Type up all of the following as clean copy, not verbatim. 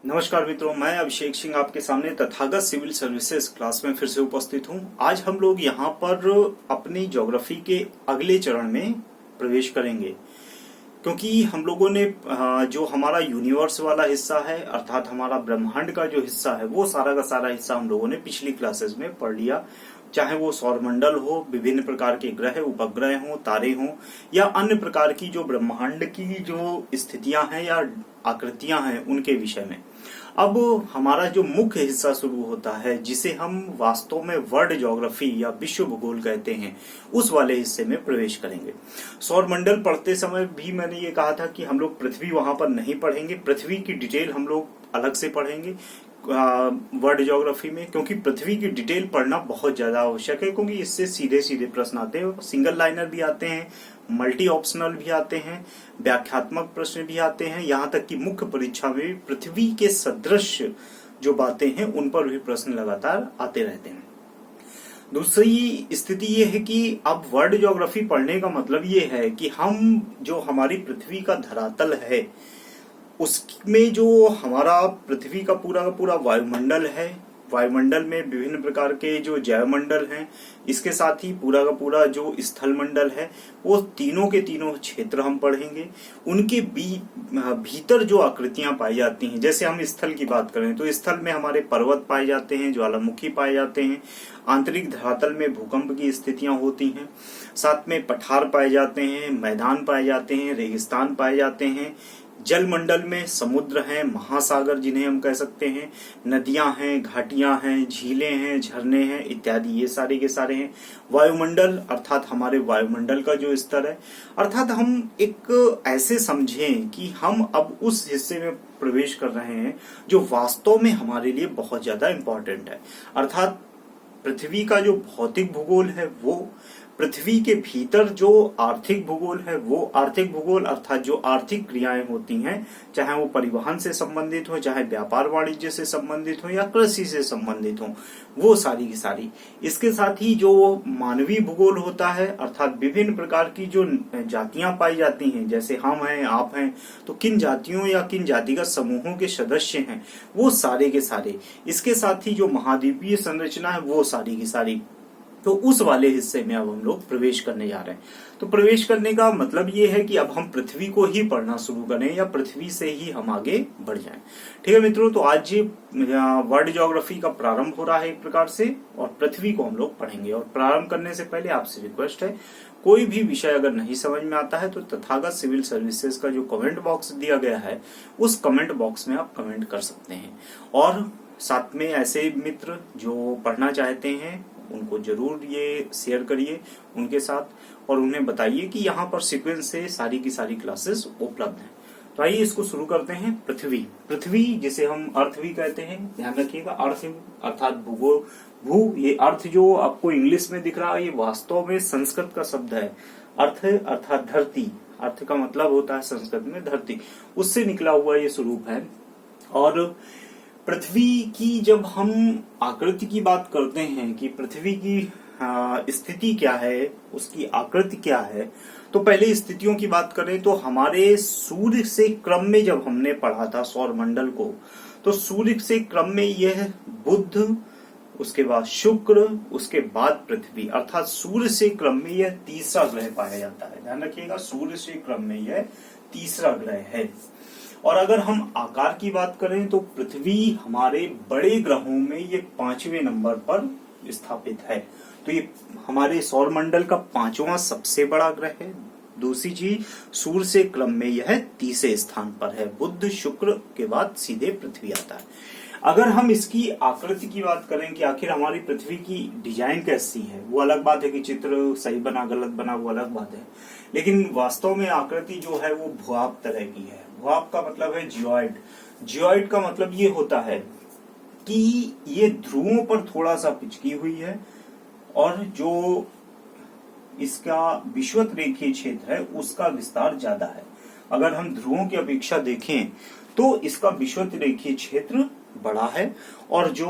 नमस्कार मित्रों, मैं अभिषेक सिंह आपके सामने तथागत सिविल सर्विसेज क्लास में फिर से उपस्थित हूं। आज हम लोग यहां पर अपनी ज्योग्राफी के अगले चरण में प्रवेश करेंगे, क्योंकि हम लोगों ने जो हमारा यूनिवर्स वाला हिस्सा है अर्थात हमारा ब्रह्मांड का जो हिस्सा है वो सारा का सारा हिस्सा हम लोगों ने पिछली क्लासेस में पढ़ लिया। चाहे वो सौरमंडल हो, विभिन्न प्रकार के ग्रह उपग्रह हो, तारे हों, या अन्य प्रकार की जो ब्रह्मांड की जो स्थितियां हैं या आकृतियां हैं उनके विषय में। अब हमारा जो मुख्य हिस्सा शुरू होता है, जिसे हम वास्तव में वर्ल्ड ज्योग्राफी या विश्व भूगोल कहते हैं, उस वाले हिस्से में प्रवेश करेंगे। सौरमंडल पढ़ते समय भी मैंने ये कहा था कि हम लोग पृथ्वी वहां पर नहीं पढ़ेंगे, पृथ्वी की डिटेल हम लोग अलग से पढ़ेंगे वर्ल्ड ज्योग्राफी में, क्योंकि पृथ्वी की डिटेल पढ़ना बहुत ज्यादा आवश्यक है, क्योंकि इससे सीधे सीधे प्रश्न आते हैं। सिंगल लाइनर भी आते हैं, मल्टी ऑप्शनल भी आते हैं, व्याख्यात्मक प्रश्न भी आते हैं, यहाँ तक कि मुख्य परीक्षा में पृथ्वी के सदृश जो बातें हैं उन पर भी प्रश्न लगातार आते रहते हैं। दूसरी स्थिति ये है कि अब वर्ल्ड ज्योग्राफी पढ़ने का मतलब ये है कि हम जो हमारी पृथ्वी का धरातल है उसमें जो हमारा पृथ्वी का पूरा वायुमंडल है, वायुमंडल में विभिन्न प्रकार के जो जैवमंडल हैं, इसके साथ ही पूरा का पूरा जो स्थल मंडल है, वो तीनों के तीनों क्षेत्र हम पढ़ेंगे। उनके भीतर जो आकृतियां पाई जाती हैं, जैसे हम स्थल की बात करें तो स्थल में हमारे पर्वत पाए जाते हैं, ज्वालामुखी पाए जाते हैं, आंतरिक धरातल में भूकंप की स्थितियां होती हैं, साथ में पठार पाए जाते हैं, मैदान पाए जाते हैं, रेगिस्तान पाए जाते हैं। जल मंडल में समुद्र हैं, महासागर जिन्हें हम कह सकते हैं, नदियां हैं, घाटियां हैं, झीलें हैं, झरने हैं इत्यादि, ये सारे के सारे हैं। वायुमंडल अर्थात हमारे वायुमंडल का जो स्तर है, अर्थात हम एक ऐसे समझें कि हम अब उस हिस्से में प्रवेश कर रहे हैं जो वास्तव में हमारे लिए बहुत ज्यादा इंपॉर्टेंट है। अर्थात पृथ्वी का जो भौतिक भूगोल है वो, पृथ्वी के भीतर जो आर्थिक भूगोल है वो, आर्थिक भूगोल अर्थात जो आर्थिक क्रियाएं होती हैं, चाहे वो परिवहन से संबंधित हो, चाहे व्यापार वाणिज्य से संबंधित हो या कृषि से संबंधित हो, वो सारी की सारी। इसके साथ ही जो मानवीय भूगोल होता है अर्थात विभिन्न प्रकार की जो जातियां पाई जाती हैं, जैसे हम हैं, आप हैं, तो किन जातियों या किन जातिगत समूहों के सदस्य हैं, वो सारे के सारे। इसके साथ ही जो महाद्वीपीय संरचना है वो सारी की सारी। तो उस वाले हिस्से में अब हम लोग प्रवेश करने जा रहे हैं। तो प्रवेश करने का मतलब ये है कि अब हम पृथ्वी को ही पढ़ना शुरू करें या पृथ्वी से ही हम आगे बढ़ जाएं। ठीक है मित्रों, तो आज वर्ल्ड ज्योग्राफी का प्रारंभ हो रहा है एक प्रकार से, और पृथ्वी को हम लोग पढ़ेंगे। और प्रारंभ करने से पहले आपसे रिक्वेस्ट है, कोई भी विषय अगर नहीं समझ में आता है तो तथागत सिविल सर्विसेज का जो कमेंट बॉक्स दिया गया है उस कमेंट बॉक्स में आप कमेंट कर सकते हैं। और साथ में ऐसे मित्र जो पढ़ना चाहते हैं उनको जरूर ये शेयर करिए उनके साथ, और उन्हें बताइए कि यहाँ पर सीक्वेंस से सारी की सारी क्लासेस उपलब्ध हैं। तो आइए इसको शुरू करते हैं। पृथ्वी जिसे हम अर्थ भी कहते हैं, ध्यान रखिएगा, अर्थ अर्थात भूगोल, ये अर्थ जो आपको इंग्लिश में दिख रहा है ये वास्तव में संस्कृत का शब्द है। अर्थ अर्थात धरती, अर्थ का मतलब होता है संस्कृत में धरती, उससे निकला हुआ ये स्वरूप है। और पृथ्वी की जब हम आकृति की बात करते हैं कि पृथ्वी की स्थिति क्या है, उसकी आकृति क्या है, तो पहले स्थितियों की बात करें तो हमारे सूर्य से क्रम में जब हमने पढ़ा था सौरमंडल को, तो सूर्य से क्रम में यह बुध, उसके बाद शुक्र, उसके बाद पृथ्वी, अर्थात सूर्य से क्रम में यह तीसरा ग्रह पाया जाता है। ध्यान रखिएगा, सूर्य से क्रम में यह तीसरा ग्रह है। और अगर हम आकार की बात करें तो पृथ्वी हमारे बड़े ग्रहों में ये 5वें नंबर पर स्थापित है। तो ये हमारे सौरमंडल का 5वां सबसे बड़ा ग्रह है। दूसरी चीज, सूर्य से क्रम में यह तीसरे स्थान पर है, बुध शुक्र के बाद सीधे पृथ्वी आता है। अगर हम इसकी आकृति की बात करें कि आखिर हमारी पृथ्वी की डिजाइन कैसी है, वो अलग बात है कि चित्र सही बना गलत बना वो अलग बात है, लेकिन वास्तव में आकृति जो है वो भुआब तरह की है। भुआब का मतलब है जियोइड। जियोइड का मतलब ये होता है कि ये ध्रुवों पर थोड़ा सा पिचकी हुई है, और जो इसका विषुवत रेखीय क्षेत्र है उसका विस्तार ज्यादा है। अगर हम ध्रुवों की अपेक्षा देखें तो इसका विषुवत रेखीय क्षेत्र बड़ा है, और जो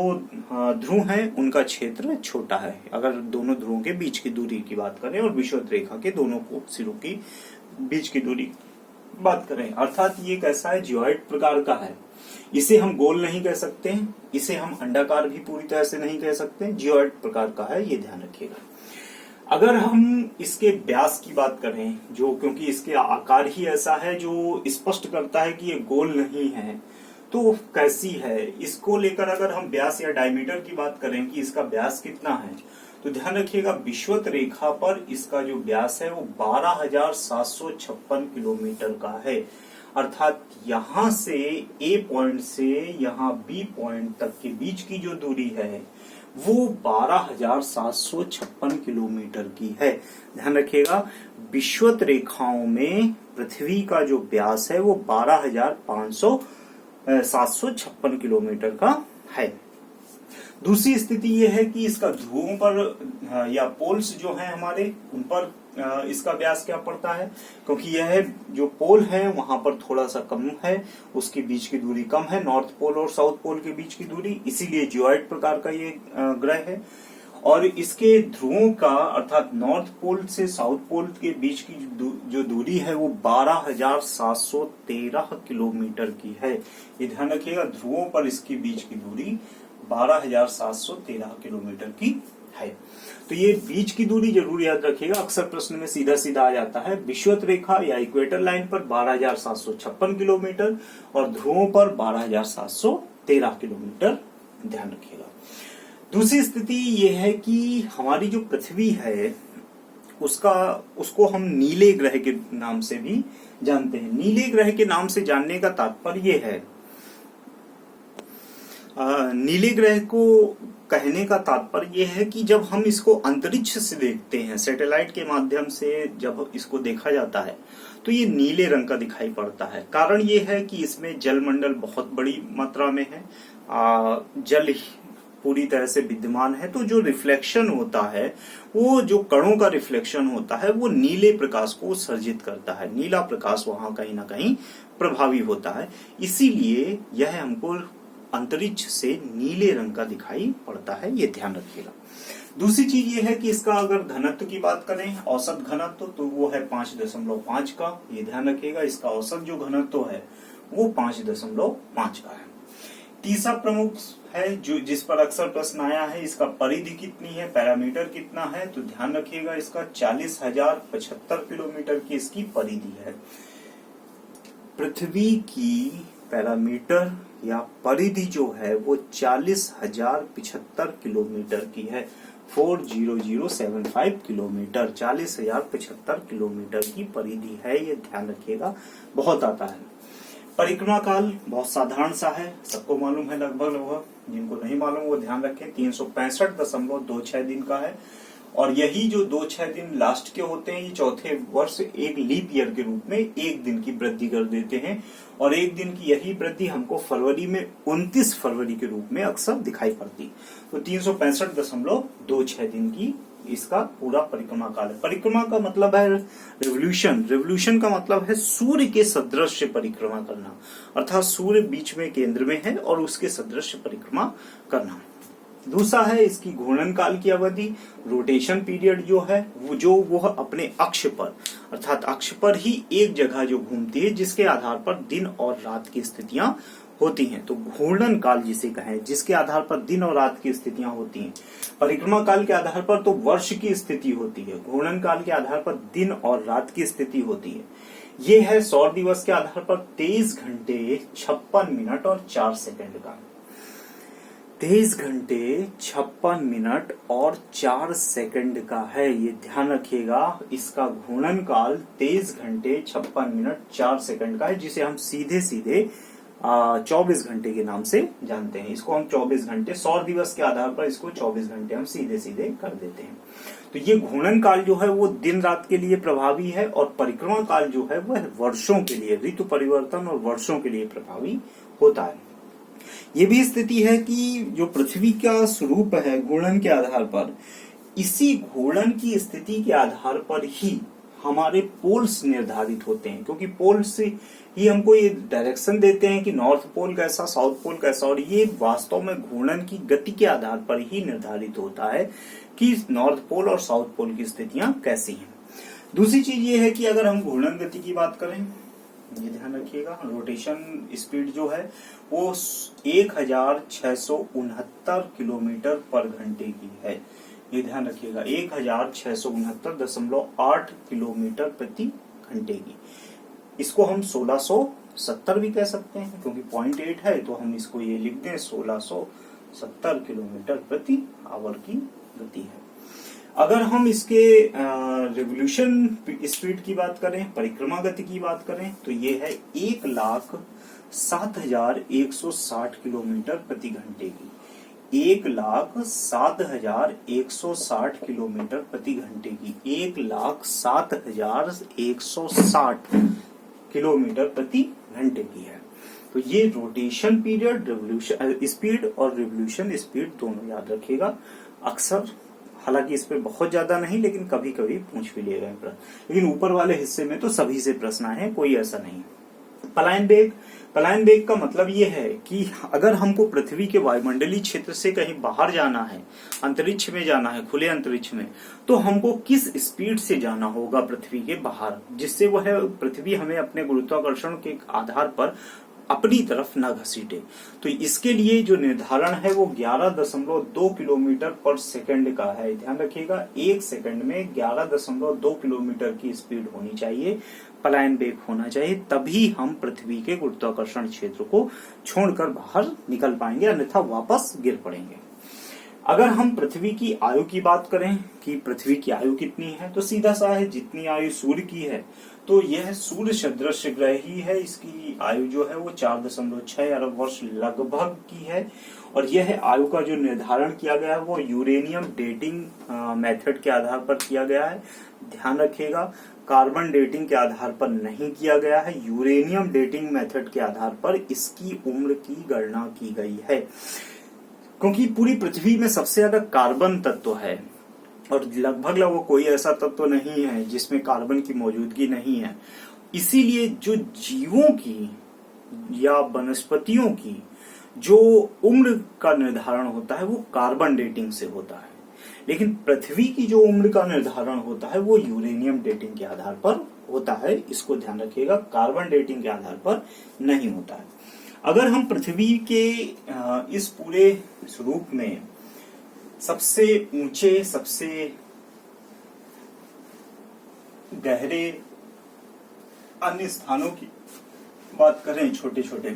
ध्रुव है उनका क्षेत्र छोटा है। अगर दोनों ध्रुवों के बीच की दूरी की बात करें और विषुवत रेखा के दोनों सिरों की बीच की दूरी बात करें, अर्थात ये कैसा है, जियोइड प्रकार का है। इसे हम गोल नहीं कह सकते, इसे हम अंडाकार भी पूरी तरह से नहीं कह सकते, जियोइड प्रकार का है, ये ध्यान रखिएगा। अगर हम इसके व्यास की बात करें, जो क्योंकि इसके आकार ही ऐसा है जो स्पष्ट करता है कि ये गोल नहीं है, तो कैसी है, इसको लेकर अगर हम व्यास या डायमीटर की बात करें कि इसका व्यास कितना है, तो ध्यान रखिएगा विषुवत रेखा पर इसका जो व्यास है वो 12,756 किलोमीटर का है। अर्थात यहां से ए पॉइंट से यहां बी पॉइंट तक के बीच की जो दूरी है वो 12,756 किलोमीटर की है। ध्यान रखिएगा विषुवत रेखाओं में पृथ्वी का जो व्यास है वो 12,756 किलोमीटर का है। दूसरी स्थिति यह है कि इसका ध्रुवों पर या पोल्स जो हैं हमारे, उन पर इसका व्यास क्या पड़ता है, क्योंकि यह जो पोल है वहां पर थोड़ा सा कम है, उसके बीच की दूरी कम है, नॉर्थ पोल और साउथ पोल के बीच की दूरी, इसीलिए जियोइड प्रकार का ये ग्रह है। और इसके ध्रुवों का अर्थात नॉर्थ पोल से साउथ पोल के बीच की जो दूरी है वो 12,713 किलोमीटर की है। ये ध्यान रखिएगा ध्रुवों पर इसके बीच की दूरी 12,713 किलोमीटर की है। तो ये बीच की दूरी जरूर याद रखिएगा, अक्सर प्रश्न में सीधा सीधा आ जाता है। विषुवत रेखा या इक्वेटर लाइन पर 12,756 किलोमीटर और ध्रुवों पर 12,713 किलोमीटर, ध्यान रखिएगा। दूसरी स्थिति ये है कि हमारी जो पृथ्वी है उसको हम नीले ग्रह के नाम से भी जानते हैं। नीले ग्रह के नाम से जानने का तात्पर्य ये है, नीले ग्रह को कहने का तात्पर्य यह है कि जब हम इसको अंतरिक्ष से देखते हैं, सैटेलाइट के माध्यम से जब इसको देखा जाता है तो ये नीले रंग का दिखाई पड़ता है। कारण ये है कि इसमें जलमंडल बहुत बड़ी मात्रा में है, जल पूरी तरह से विद्यमान है, तो जो रिफ्लेक्शन होता है, वो जो कणों का रिफ्लेक्शन होता है वो नीले प्रकाश को सर्जित करता है। नीला प्रकाश वहां कहीं ना कहीं प्रभावी होता है, इसीलिए यह हमको अंतरिक्ष से नीले रंग का दिखाई पड़ता है, ये ध्यान रखिएगा। दूसरी चीज ये है कि इसका अगर घनत्व की बात करें, औसत घनत्व, तो वो है 5.5 का, ये ध्यान रखिएगा। इसका औसत जो घनत्व है वो 5.5 का है। तीसरा प्रमुख है जो जिस पर अक्सर प्रश्न आया है, इसका परिधि कितनी है, पैरामीटर कितना है, तो ध्यान रखिएगा इसका 40,075 किलोमीटर की इसकी परिधि है। पृथ्वी की पैरामीटर या परिधि जो है वो 40,075 किलोमीटर की है, 40075 किलोमीटर, 40,075 किलोमीटर की परिधि है, ये ध्यान रखिएगा, बहुत आता है। परिक्रमा काल बहुत साधारण सा है, सबको मालूम है लगभग, जिनको नहीं मालूम वो ध्यान रखें, 365.26 दिन का है। और यही जो 2-6 दिन लास्ट के होते हैं, ये चौथे वर्ष एक लीप ईयर के रूप में एक दिन की वृद्धि कर देते हैं, और एक दिन की यही वृद्धि हमको फरवरी में 29 फरवरी के रूप में अक्सर दिखाई पड़ती। तो 365.26 दिन की इसका पूरा परिक्रमा काल है। परिक्रमा का मतलब है रेवोल्यूशन, रेवोल्यूशन का मतलब है सूर्य के सदृश परिक्रमा करना, अर्थात सूर्य बीच में केंद्र में है और उसके सदृश परिक्रमा करना। दूसरा है इसकी घूर्णन काल की अवधि, रोटेशन पीरियड जो है वो अपने अक्ष पर, अर्थात अक्ष पर ही एक जगह जो घूमती है, जिसके आधार पर दिन और रात की स्थितियां होती हैं। तो घूर्णन काल जिसे कहें, जिसके आधार पर दिन और रात की स्थितियां होती हैं। परिक्रमा काल के आधार पर तो वर्ष की स्थिति होती है, घूर्णन काल के आधार पर दिन और रात की स्थिति होती है। ये है सौर दिवस के आधार पर 23 घंटे 56 मिनट और 4 सेकंड का, 23 घंटे 56 मिनट और 4 सेकंड का है, ये ध्यान रखिएगा। इसका घूर्णन काल 23 घंटे 56 मिनट 4 सेकंड का है, जिसे हम सीधे सीधे 24 घंटे के नाम से जानते हैं। इसको हम 24 घंटे, सौर दिवस के आधार पर इसको 24 घंटे हम सीधे सीधे कर देते हैं। तो ये घूर्णन काल जो है वो दिन रात के लिए प्रभावी है, और परिक्रमा काल जो है वह वर्षों के लिए, ऋतु परिवर्तन और वर्षों के लिए प्रभावी होता है। ये भी स्थिति है कि जो पृथ्वी का स्वरूप है घूर्णन के आधार पर, इसी घूर्णन की स्थिति के आधार पर ही हमारे पोल्स निर्धारित होते हैं, क्योंकि पोल्स ही हमको ये डायरेक्शन देते हैं कि नॉर्थ पोल कैसा, साउथ पोल कैसा, और ये वास्तव में घूर्णन की गति के आधार पर ही निर्धारित होता है कि नॉर्थ पोल और साउथ पोल की स्थितियां कैसी हैं। दूसरी चीज ये है कि अगर हम घूर्णन गति की बात करें ये ध्यान रखिएगा, रोटेशन स्पीड जो है वो 1669 किलोमीटर पर घंटे की है। ये ध्यान रखिएगा, 1669.8 किलोमीटर प्रति घंटे की। इसको हम 1670 भी कह सकते हैं, क्योंकि 0.8 है तो हम इसको ये लिख दें 1670 किलोमीटर प्रति आवर की गति है। अगर हम इसके रिवोल्यूशन स्पीड की बात करें, परिक्रमा गति की बात करें, तो ये है 1,07,160 किलोमीटर प्रति घंटे की। 1,07,160 किलोमीटर प्रति घंटे की, 1,07,160 किलोमीटर प्रति घंटे की है। तो ये रोटेशन पीरियड, रिवोल्यूशन स्पीड और रिवोल्यूशन स्पीड दोनों याद रखिएगा। अक्सर, हालांकि इस पे बहुत ज्यादा नहीं, लेकिन कभी कभी पूछ भी लिए गए प्रश्न, लेकिन ऊपर वाले हिस्से में तो सभी से प्रश्न है, कोई ऐसा नहीं। पलायन वेग, पलायन वेग का मतलब ये है कि अगर हमको पृथ्वी के वायुमंडलीय क्षेत्र से कहीं बाहर जाना है, अंतरिक्ष में जाना है, खुले अंतरिक्ष में, तो हमको किस स्पीड से जाना होगा पृथ्वी के बाहर, जिससे वह पृथ्वी हमें अपने गुरुत्वाकर्षण के आधार पर अपनी तरफ न घसीटे। तो इसके लिए जो निर्धारण है वो 11.2 किलोमीटर पर सेकंड का है। ध्यान रखिएगा, 1 सेकंड में 11.2 किलोमीटर की स्पीड होनी चाहिए, पलायन वेग होना चाहिए, तभी हम पृथ्वी के गुरुत्वाकर्षण क्षेत्र को छोड़कर बाहर निकल पाएंगे, अन्यथा वापस गिर पड़ेंगे। अगर हम पृथ्वी की आयु की बात करें कि पृथ्वी की आयु कितनी है, तो सीधा सा है, जितनी आयु सूर्य की है, तो यह सूर्य सदृश ग्रह ही है। इसकी आयु जो है वो 4.6 अरब वर्ष लगभग की है। और यह आयु का जो निर्धारण किया गया है वो यूरेनियम डेटिंग मेथड के आधार पर किया गया है। ध्यान रखिएगा, कार्बन डेटिंग के आधार पर नहीं किया गया है, यूरेनियम डेटिंग मेथड के आधार पर इसकी उम्र की गणना की गई है। क्योंकि पूरी पृथ्वी में सबसे ज्यादा कार्बन तत्व है और लगभग कोई ऐसा तत्व नहीं है जिसमें कार्बन की मौजूदगी नहीं है। इसीलिए जो जीवों की या वनस्पतियों की जो उम्र का निर्धारण होता है वो कार्बन डेटिंग से होता है, लेकिन पृथ्वी की जो उम्र का निर्धारण होता है वो यूरेनियम डेटिंग के आधार पर होता है। इसको ध्यान रखिएगा, कार्बन डेटिंग के आधार पर नहीं होता है। अगर हम पृथ्वी के इस पूरे स्वरूप में सबसे ऊंचे, सबसे गहरे अन्य स्थानों की बात करें छोटे छोटे,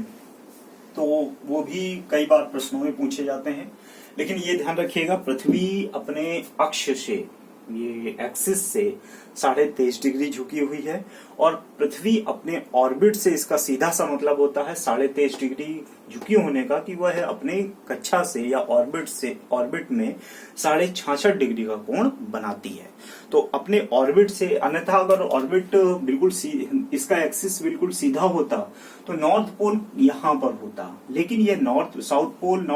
तो वो भी कई बार प्रश्नों में पूछे जाते हैं। लेकिन ये ध्यान रखिएगा, पृथ्वी अपने अक्ष से, ये एक्सिस से 23.5 डिग्री झुकी हुई है, और पृथ्वी अपने ऑर्बिट से, इसका सीधा सा मतलब होता है 23.5 डिग्री झुकी होने का, कि वह अपने कक्षा से या ऑर्बिट में 66.5 डिग्री का कोण बनाती है। तो अपने ऑर्बिट से, अन्यथा अगर ऑर्बिट बिल्कुल इसका एक्सिस बिल्कुल सीधा होता तो नॉर्थ पोल यहाँ पर होता, लेकिन यह साउथ पोल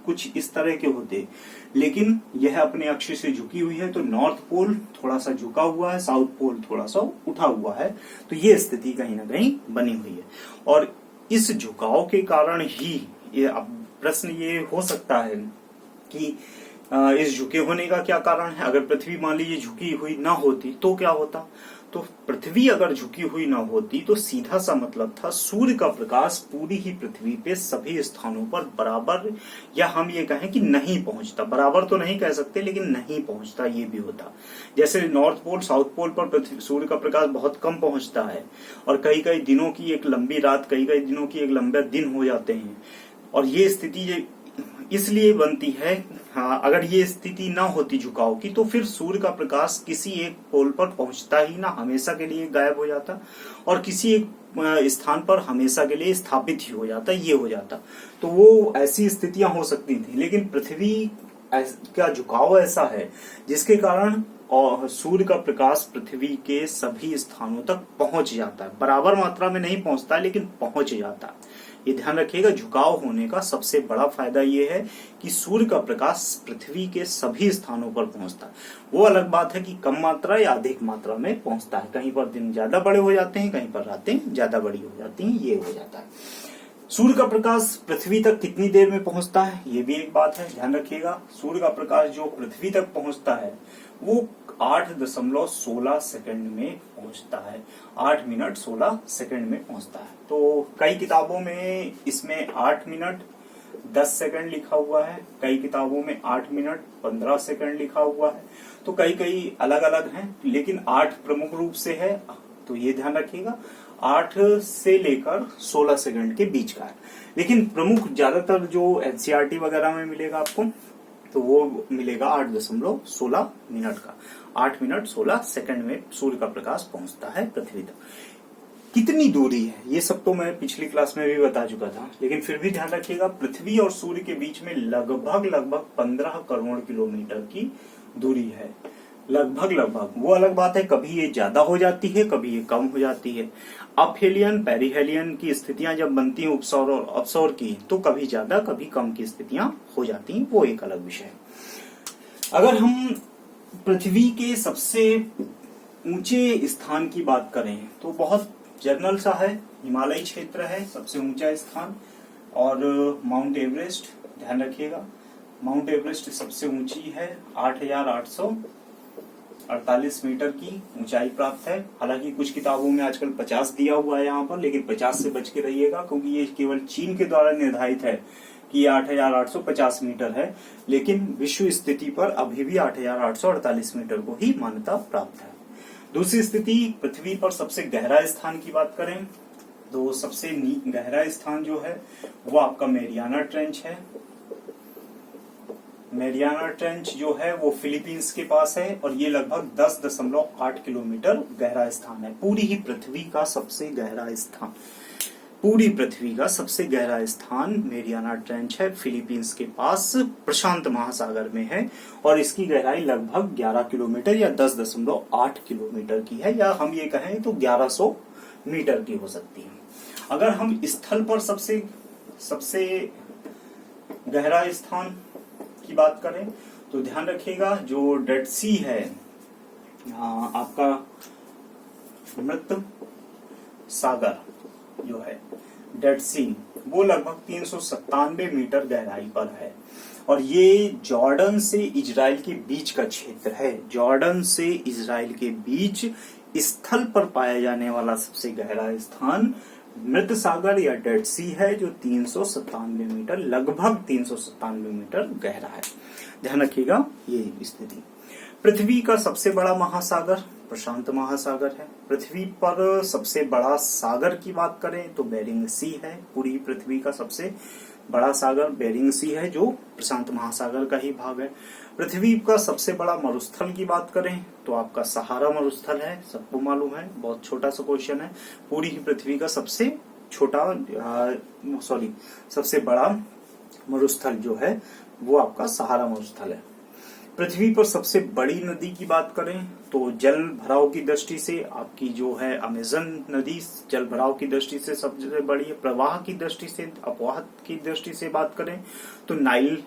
कुछ इस तरह के होते, लेकिन यह अपने अक्ष से झुकी हुई है, तो नॉर्थ पोल थोड़ा सा झुका हुआ है, साउथ पोल थोड़ा सा उठा हुआ है। तो ये स्थिति कहीं ना कहीं बनी हुई है, और इस झुकाव के कारण ही ये, अब प्रश्न ये हो सकता है कि इस झुके होने का क्या कारण है। अगर पृथ्वी मान लीजिए झुकी हुई ना होती तो क्या होता, तो पृथ्वी अगर झुकी हुई ना होती तो सीधा सा मतलब था सूर्य का प्रकाश पूरी ही पृथ्वी पे सभी स्थानों पर बराबर, या हम ये कहें कि नहीं पहुंचता, बराबर तो नहीं कह सकते लेकिन नहीं पहुंचता, ये भी होता। जैसे नॉर्थ पोल, साउथ पोल पर सूर्य का प्रकाश बहुत कम पहुंचता है, और कई कई दिनों की एक लंबी रात, कई कई दिनों की एक लंबे दिन हो जाते हैं, और ये स्थिति इसलिए बनती है। हाँ, अगर ये स्थिति ना होती झुकाव की, तो फिर सूर्य का प्रकाश किसी एक पोल पर पहुंचता ही ना, हमेशा के लिए गायब हो जाता, और किसी एक स्थान पर हमेशा के लिए स्थापित ही हो जाता, ये हो जाता। तो वो ऐसी स्थितियां हो सकती थी, लेकिन पृथ्वी का झुकाव ऐसा है जिसके कारण और सूर्य का प्रकाश पृथ्वी के सभी स्थानों तक पहुंच जाता है। बराबर मात्रा में नहीं पहुंचता है, लेकिन पहुंच जाता है। ये ध्यान रखिएगा, झुकाव होने का सबसे बड़ा फायदा ये है कि सूर्य का प्रकाश पृथ्वी के सभी स्थानों पर पहुंचता है। वो अलग बात है कि कम मात्रा या अधिक मात्रा में पहुंचता है, कहीं पर दिन ज्यादा बड़े हो जाते हैं, कहीं पर रातें ज्यादा बड़ी हो जाती हैं, ये हो जाता है। सूर्य का प्रकाश पृथ्वी तक कितनी देर में पहुंचता है, ये भी एक बात है, ध्यान रखिएगा। सूर्य का प्रकाश जो पृथ्वी तक पहुंचता है वो 8.16 सेकंड में पहुंचता है। 8 मिनट 16 सेकंड में पहुंचता है। तो कई किताबों में इसमें 8 मिनट 10 सेकंड लिखा हुआ है, कई किताबों में 8 मिनट 15 सेकंड लिखा हुआ है। तो कई अलग अलग हैं, लेकिन 8 प्रमुख रूप से है, तो ये ध्यान रखिएगा 8 से लेकर 16 सेकंड के बीच का है। लेकिन प्रमुख ज्यादातर जो एनसीईआरटी वगैरह में मिलेगा आपको, तो वो मिलेगा 8.16 मिनट का। 8 मिनट 16 सेकंड में सूर्य का प्रकाश पहुंचता है पृथ्वी तक। कितनी दूरी है ये सब तो मैं पिछली क्लास में भी बता चुका था, लेकिन फिर भी ध्यान रखिएगा पृथ्वी और सूर्य के बीच में लगभग 15 करोड़ किलोमीटर की दूरी है। लगभग वो अलग बात है, कभी ये ज्यादा हो जाती है, कभी ये कम हो जाती है। अपहेलियन पेरिहेलियन की स्थितियां जब बनती हैं उपसौर और अपसौर की, तो कभी ज्यादा कभी कम की स्थितियां हो जाती हैं, वो एक अलग विषय है। अगर हम पृथ्वी के सबसे ऊंचे स्थान की बात करें तो बहुत जनरल सा है, हिमालयी क्षेत्र है सबसे ऊंचा स्थान, और माउंट एवरेस्ट। ध्यान रखिएगा माउंट एवरेस्ट सबसे ऊंची है, 8,848 मीटर की ऊंचाई प्राप्त है। हालांकि कुछ किताबों में आजकल 50 दिया हुआ है यहाँ पर, लेकिन 50 से बच के रहिएगा, क्योंकि ये केवल चीन के द्वारा निर्धारित है कि ये 8,850 मीटर है, लेकिन विश्व स्थिति पर अभी भी 8,848 मीटर को ही मान्यता प्राप्त है। दूसरी स्थिति, पृथ्वी पर सबसे गहरा स्थान की बात करें तो सबसे गहरा स्थान जो है वो आपका मैरियाना ट्रेंच है। मैरियाना ट्रेंच जो है वो फिलीपींस के पास है, और ये लगभग 10.8 किलोमीटर गहरा स्थान है। पूरी पृथ्वी का सबसे गहरा स्थान मैरियाना ट्रेंच है, फिलीपींस के पास प्रशांत महासागर में है, और इसकी गहराई लगभग 11 किलोमीटर या 10.8 किलोमीटर की है, या हम ये कहें तो 1100 मीटर की हो सकती है। अगर हम स्थल पर सबसे गहरा स्थान की बात करें तो ध्यान रखिएगा जो डेड सी है, आपका मृत सागर जो है डेड सी, वो लगभग 397 मीटर गहराई पर है, और ये जॉर्डन से इजराइल के बीच का क्षेत्र है। जॉर्डन से इजराइल के बीच स्थल पर पाया जाने वाला सबसे गहरा स्थान मृत सागर या डेड सी है, जो 397 मीटर लगभग 397 मीटर गहरा है। ध्यान रखिएगा ये स्थिति। पृथ्वी का सबसे बड़ा महासागर प्रशांत महासागर है। पृथ्वी पर सबसे बड़ा सागर की बात करें तो बेरिंग सी है। पूरी पृथ्वी का सबसे बड़ा सागर बेरिंग सी है, जो प्रशांत महासागर का ही भाग है। पृथ्वी का सबसे बड़ा मरुस्थल की बात करें तो आपका सहारा मरुस्थल है, सबको मालूम है, बहुत छोटा सा क्वेश्चन है। पूरी ही पृथ्वी का सबसे बड़ा मरुस्थल जो है वो आपका सहारा मरुस्थल है। पृथ्वी पर सबसे बड़ी नदी की बात करें तो जल भराव की दृष्टि से आपकी जो है अमेजन नदी जल भराव की दृष्टि से सबसे बड़ी है। प्रवाह की दृष्टि से, अपवाह की दृष्टि से बात करें तो नाइल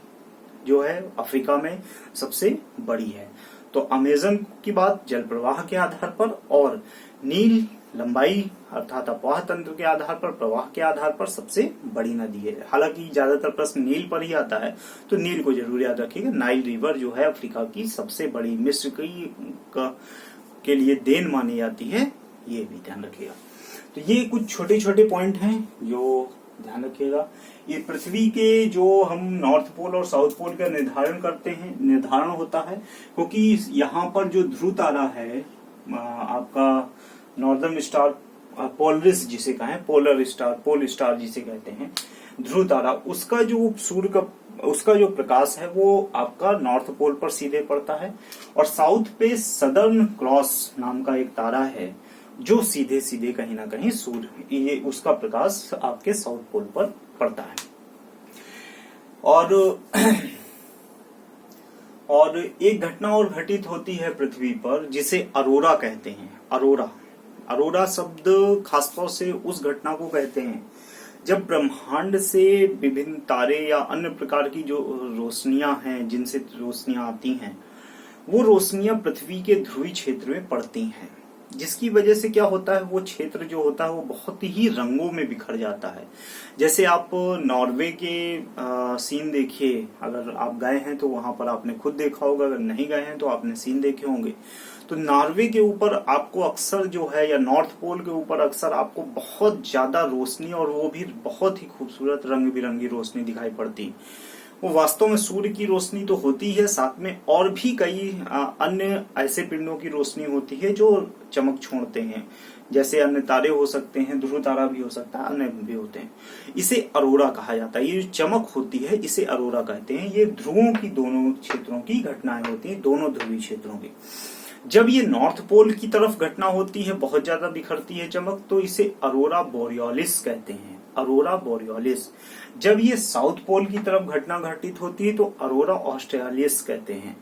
जो है अफ्रीका में सबसे बड़ी है। तो अमेजन की बात जल प्रवाह के आधार पर, और नील लंबाई अर्थात अपवाह तंत्र के आधार पर, प्रवाह के आधार पर सबसे बड़ी नदी है। हालांकि ज्यादातर प्रश्न नील पर ही आता है, तो नील को जरूर याद रखिएगा। नाइल रिवर जो है अफ्रीका की सबसे बड़ी, मिस्र के लिए देन मानी जाती है, ये भी ध्यान रखिएगा। तो ये कुछ छोटे छोटे पॉइंट हैं जो ध्यान रखिएगा। ये पृथ्वी के जो हम नॉर्थ पोल और साउथ पोल का निर्धारण होता है, क्योंकि यहाँ पर जो ध्रुव तारा है आपका नॉर्दर्न स्टार पोलरिस जिसे कहें, पोल स्टार जिसे कहते हैं, ध्रुव तारा, उसका जो सूर्य का उसका जो प्रकाश है वो आपका नॉर्थ पोल पर सीधे पड़ता है, और साउथ पे सदर्न क्रॉस नाम का एक तारा है जो सीधे सीधे कहीं ना कहीं सूर्य, ये उसका प्रकाश आपके साउथ पोल पर पड़ता है। और एक घटना और घटित होती है पृथ्वी पर जिसे अरोरा कहते हैं। अरोरा शब्द खासतौर से उस घटना को कहते हैं जब ब्रह्मांड से विभिन्न तारे या अन्य प्रकार की जो रोशनियां हैं, जिनसे रोशनियां आती हैं, वो रोशनियां पृथ्वी के ध्रुवीय क्षेत्र में पड़ती हैं। जिसकी वजह से क्या होता है, वो क्षेत्र जो होता है वो बहुत ही रंगों में बिखर जाता है। जैसे आप नॉर्वे के सीन देखिए, अगर आप गए हैं तो वहां पर आपने खुद देखा होगा, अगर नहीं गए हैं तो आपने सीन देखे होंगे। तो नॉर्वे के ऊपर आपको अक्सर जो है, या नॉर्थ पोल के ऊपर अक्सर आपको बहुत ज्यादा रोशनी, और वो भी बहुत ही खूबसूरत रंग बिरंगी रोशनी दिखाई पड़ती। वो वास्तव में सूर्य की रोशनी तो होती है, साथ में और भी कई अन्य ऐसे पिंडों की रोशनी होती है जो चमक छोड़ते हैं। जैसे अन्य तारे हो सकते हैं, ध्रुव तारा भी हो सकता है, अन्य भी होते हैं। इसे अरोरा कहा जाता है। ये जो चमक होती है इसे अरोरा कहते हैं। ये ध्रुवों की दोनों क्षेत्रों की घटनाएं होती हैं, दोनों ध्रुवीय क्षेत्रों की। जब ये नॉर्थ पोल की तरफ घटना होती है, बहुत ज्यादा बिखरती है चमक, तो इसे अरोरा बोरियोलिस कहते हैं। अरोरा बोरियोलिस। जब ये साउथ पोल की तरफ घटना घटित होती है तो अरोरा ऑस्ट्रेलिस कहते हैं।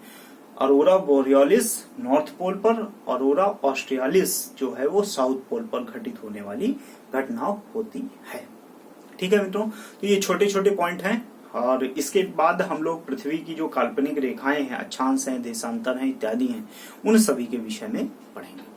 अरोरा बोरियोलिस नॉर्थ पोल पर, अरोरा ऑस्ट्रेलिस जो है वो साउथ पोल पर घटित होने वाली घटना होती है। ठीक है मित्रों, तो ये छोटे छोटे पॉइंट हैं, और इसके बाद हम लोग पृथ्वी की जो काल्पनिक रेखाएं हैं, अक्षांश हैं, देशांतर हैं, इत्यादि हैं, उन सभी के विषय में पढ़ेंगे।